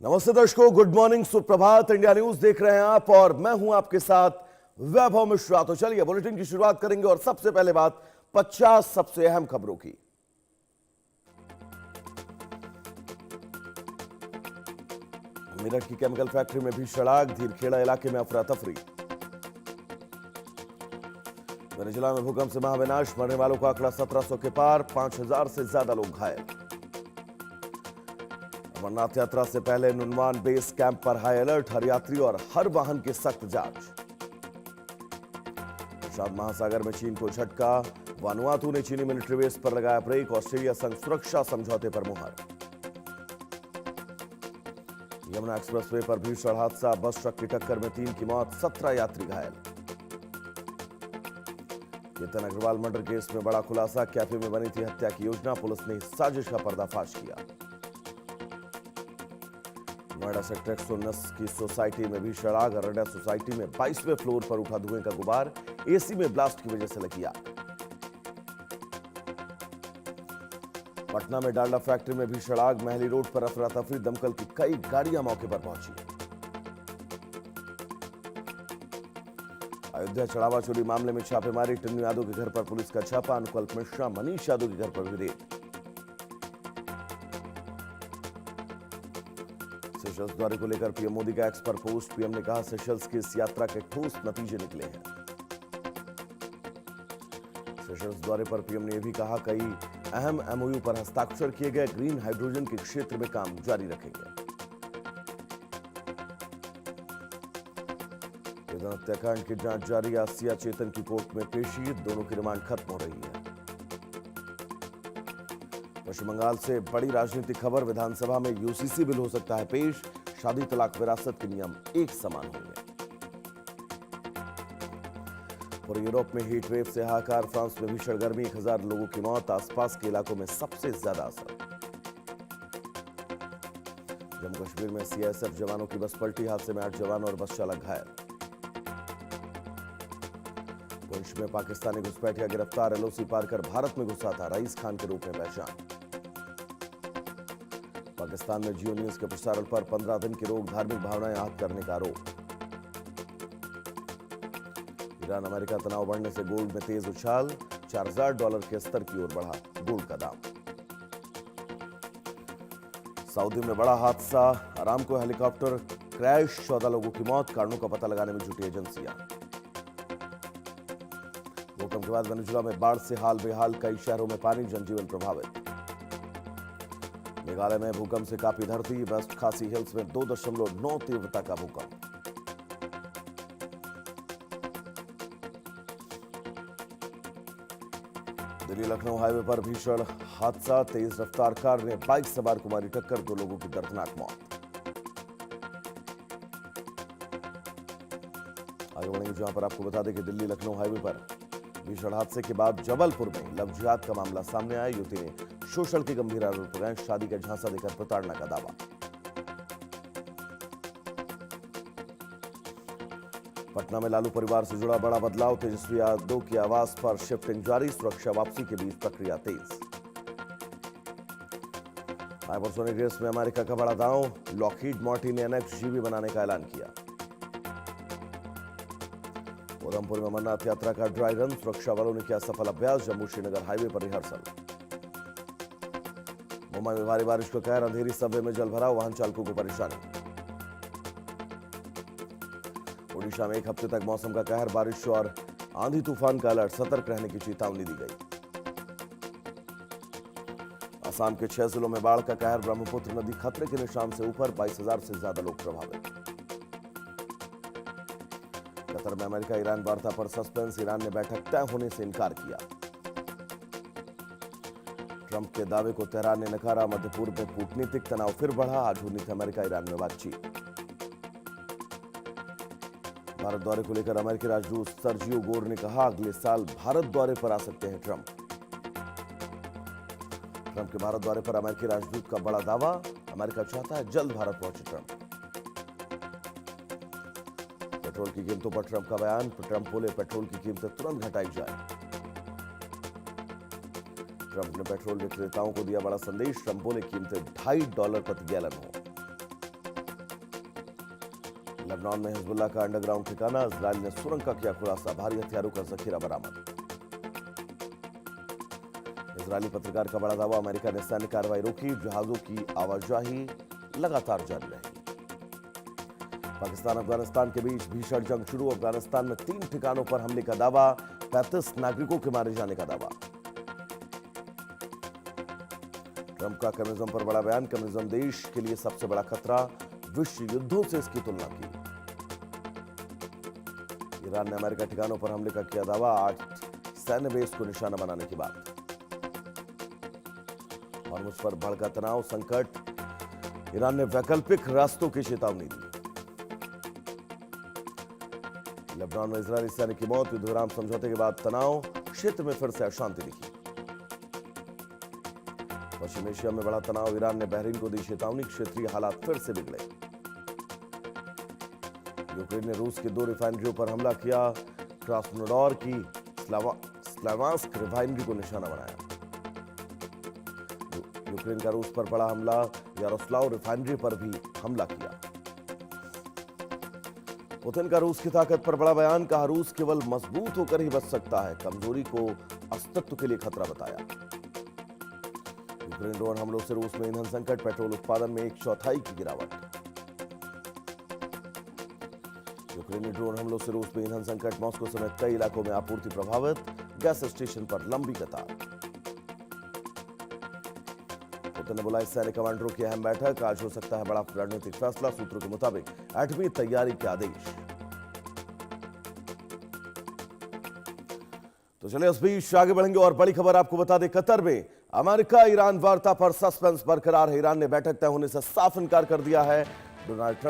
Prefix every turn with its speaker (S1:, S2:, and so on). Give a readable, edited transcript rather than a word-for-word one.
S1: नमस्ते दर्शकों, good morning, सुप्रभात। इंडिया न्यूज देख रहे हैं आप और मैं हूं आपके साथ वैभव मिश्रा। तो चलिए बुलेटिन की शुरुआत करेंगे और सबसे पहले बात 50 सबसे अहम खबरों की। मेरठ की केमिकल फैक्ट्री में भीषण आग, धीरखेड़ा इलाके में अफरा तफरी। वेनेजुएला में भूकंप से महाविनाश, मरने वालों का आंकड़ा 1700 के पार, 5000 से ज्यादा लोग घायल। अमरनाथ यात्रा से पहले नुनवान बेस कैंप पर हाई अलर्ट, हर यात्री और हर वाहन की सख्त जांच। प्रशांत महासागर में चीन को झटका, वानुआतू ने चीनी मिलिट्री बेस पर लगाया ब्रेक, ऑस्ट्रेलिया संग सुरक्षा समझौते पर मुहर। यमुना एक्सप्रेसवे पर भीषण हादसा, बस ट्रक की टक्कर में 3 की मौत, 17 यात्री घायल। केतन अग्रवाल मर्डर केस में बड़ा खुलासा, कैफे में बनी थी हत्या की योजना, पुलिस ने साजिश का पर्दाफाश किया। नोएडा सेक्टर 119 की सोसाइटी में भीषण आग, अररिया सोसाइटी में 22वें फ्लोर पर उठा धुएं का गुबार, एसी में ब्लास्ट की वजह से लगी आग। पटना में डालडा फैक्ट्री में भीषण आग, महली रोड पर अफरा तफरी, दमकल की कई गाड़ियां मौके पर पहुंची। अयोध्या चढ़ावा चोरी मामले में छापेमारी, टिन्नू यादव के घर पर पुलिस का छापा, अनुकल्प मिश्रा, मनीष यादव के घर पर भी रेड। सेशल्स दौरे को लेकर पीएम मोदी का एक्स पर पोस्ट, पीएम ने कहा सेशल्स की इस यात्रा के ठोस नतीजे निकले हैं। सेशल्स दौरे पर पीएम ने यह भी कहा कई अहम एमओयू पर हस्ताक्षर किए गए, ग्रीन हाइड्रोजन के क्षेत्र में काम जारी रखेंगे। हत्याकांड की जांच जारी, आसिया चेतन की कोर्ट में पेशी, दोनों की रिमांड खत्म हो रही है। पश्चिम बंगाल से बड़ी राजनीतिक खबर, विधानसभा में यूसीसी बिल हो सकता है पेश, शादी तलाक विरासत के नियम एक समान होंगे। पूरे यूरोप में हीट वेव से हाहाकार, फ्रांस में भीषण गर्मी, 1000 लोगों की मौत, आसपास के इलाकों में सबसे ज्यादा असर। जम्मू कश्मीर में सीआईएसएफ जवानों की बस पलटी, हादसे में 8 जवान और बस चालक घायल। पुंछ में पाकिस्तानी घुसपैठिया गिरफ्तार, एलओसी पार कर भारत में घुसा था, रईस खान के रूप में पहचान। पाकिस्तान में जियो न्यूज के प्रसारण पर 15 दिन की रोक, धार्मिक भावनाएं आहत करने का आरोप। ईरान अमेरिका तनाव बढ़ने से गोल्ड में तेज उछाल, $4000 के स्तर की ओर बढ़ा गोल्ड का दाम। सऊदी में बड़ा हादसा, अरामको हेलीकॉप्टर क्रैश, 14 लोगों की मौत, कारणों का पता लगाने में जुटी एजेंसियां। भूकंप के बाद वेनेजुएला में बाढ़ से हाल बेहाल, कई शहरों में पानी, जनजीवन प्रभावित। मेघालय में भूकंप से कांपी धरती, वेस्ट खासी हिल्स में 2.9 तीव्रता का भूकंप। दिल्ली लखनऊ हाईवे पर भीषण हादसा, तेज रफ्तार कार ने बाइक सवार को मारी टक्कर, 2 लोगों की दर्दनाक मौत। आगे बढ़ेंगे जहां पर आपको बता दें कि दिल्ली लखनऊ हाईवे पर भीषण हादसे के बाद जबलपुर में लव जिहाद का मामला सामने आया, युवती ने शोषण के गंभीर आरोप लगाए, शादी का झांसा देकर प्रताड़ना का दावा। पटना में लालू परिवार से जुड़ा बड़ा बदलाव, तेजस्वी यादव की आवास पर शिफ्टिंग जारी, सुरक्षा वापसी के बीच प्रक्रिया तेज। हाइपरसोनिक रेस में अमेरिका का बड़ा दांव, लॉकहीड मार्टिन ने एनएक्सजीवी बनाने का ऐलान किया। उधमपुर में अमरनाथ यात्रा का ड्राई रन, सुरक्षा बलों ने किया सफल अभ्यास, जम्मू श्रीनगर हाईवे पर रिहर्सल। मुंबई में भारी बारिश को कहर, अंधेरी सबवे में जल भराव, वाहन चालकों को परेशानी। ओडिशा में 1 हफ्ते तक मौसम का कहर, बारिश और आंधी तूफान का अलर्ट, सतर्क रहने की चेतावनी दी गई। असम के 6 जिलों में बाढ़ का कहर, ब्रह्मपुत्र नदी खतरे के निशान से ऊपर, 22,000 से ज्यादा लोग प्रभावित। कतर में अमेरिका ईरान वार्ता पर सस्पेंस, ईरान ने बैठक तय होने से इनकार किया। ट्रंप के दावे को तेहरान ने नकारा, मध्य पूर्व में कूटनीतिक तनाव फिर बढ़ा, आज होनी थी अमेरिका ईरान में बातचीत। भारत दौरे को लेकर अमेरिकी राजदूत सर्जियो गोर ने कहा अगले साल भारत दौरे पर आ सकते हैं ट्रंप। ट्रंप के भारत दौरे पर अमेरिकी राजदूत का बड़ा दावा, अमेरिका चाहता है जल्द भारत पहुंचे ट्रंप। पेट्रोल की कीमतों पर ट्रंप का बयान, ट्रंप बोले पेट्रोल की कीमतें तुरंत घटाई जाए। ट्रंप ने पेट्रोल विक्रेताओं को दिया बड़ा संदेश, ट्रंप बोले कीमतें $2.50 प्रति गैलन हो। लेबनान में हिजबुल्लाह का अंडरग्राउंड ठिकाना, इजरायल ने सुरंग का किया खुलासा, भारी हथियारों का जखीरा बरामद। इजरायली पत्रकार का बड़ा दावा, अमेरिका ने सैन्य कार्रवाई रोकी, जहाजों की आवाजाही लगातार जारी रहेगी। पाकिस्तान अफगानिस्तान के बीच भीषण जंग शुरू, अफगानिस्तान में 3 ठिकानों पर हमले का दावा, 35 नागरिकों के मारे जाने का दावा। ट्रंप का कम्युनिज्म पर बड़ा बयान, कम्युनिज्म देश के लिए सबसे बड़ा खतरा, विश्व युद्धों से इसकी तुलना की। ईरान ने अमेरिका ठिकानों पर हमले का किया दावा, 8 सैन्य बेस को निशाना बनाने की बात। और मुझ पर भड़का तनाव संकट, ईरान ने वैकल्पिक रास्तों की चेतावनी दी। लेबनान में इजरायली सैनिक की मौत, युद्ध विराम समझौते के बाद तनाव, क्षेत्र में फिर से अशांति दिखी। पश्चिम एशिया में बड़ा तनाव, ईरान ने बहरीन को दी चेतावनी, क्षेत्रीय हालात फिर से बिगड़े। यूक्रेन ने रूस की 2 रिफाइनरियों पर हमला किया, क्रास्नोडार की स्लावांस्क रिफाइनरी को निशाना बनाया। यूक्रेन का रूस पर बड़ा हमला, यारोस्लाव रिफाइनरी पर भी हमला किया। पुतिन का रूस की ताकत पर बड़ा बयान, कहा रूस केवल मजबूत होकर ही बच सकता है, कमजोरी को अस्तित्व के लिए खतरा बताया। यूक्रेन ड्रोन हमलों से रूस में ईंधन संकट, पेट्रोल उत्पादन में 1/4 की गिरावट। यूक्रेनी ड्रोन हमलों से रूस में ईंधन संकट, मॉस्को समेत कई इलाकों में आपूर्ति प्रभावित, गैस स्टेशन पर लंबी कतार। पुतिन ने बुलाई सैन्य कमांडरों की अहम बैठक, आज हो सकता है बड़ा रणनीतिक फैसला, सूत्रों के मुताबिक एटमी तैयारी के आदेश। तो चलिए इस बीच आगे बढ़ेंगे और बड़ी खबर आपको बता दें, कतर में अमेरिका ईरान वार्ता पर सस्पेंस बरकरार है। ईरान ने बैठक तय होने से साफ इनकार कर दिया है। Donald Trump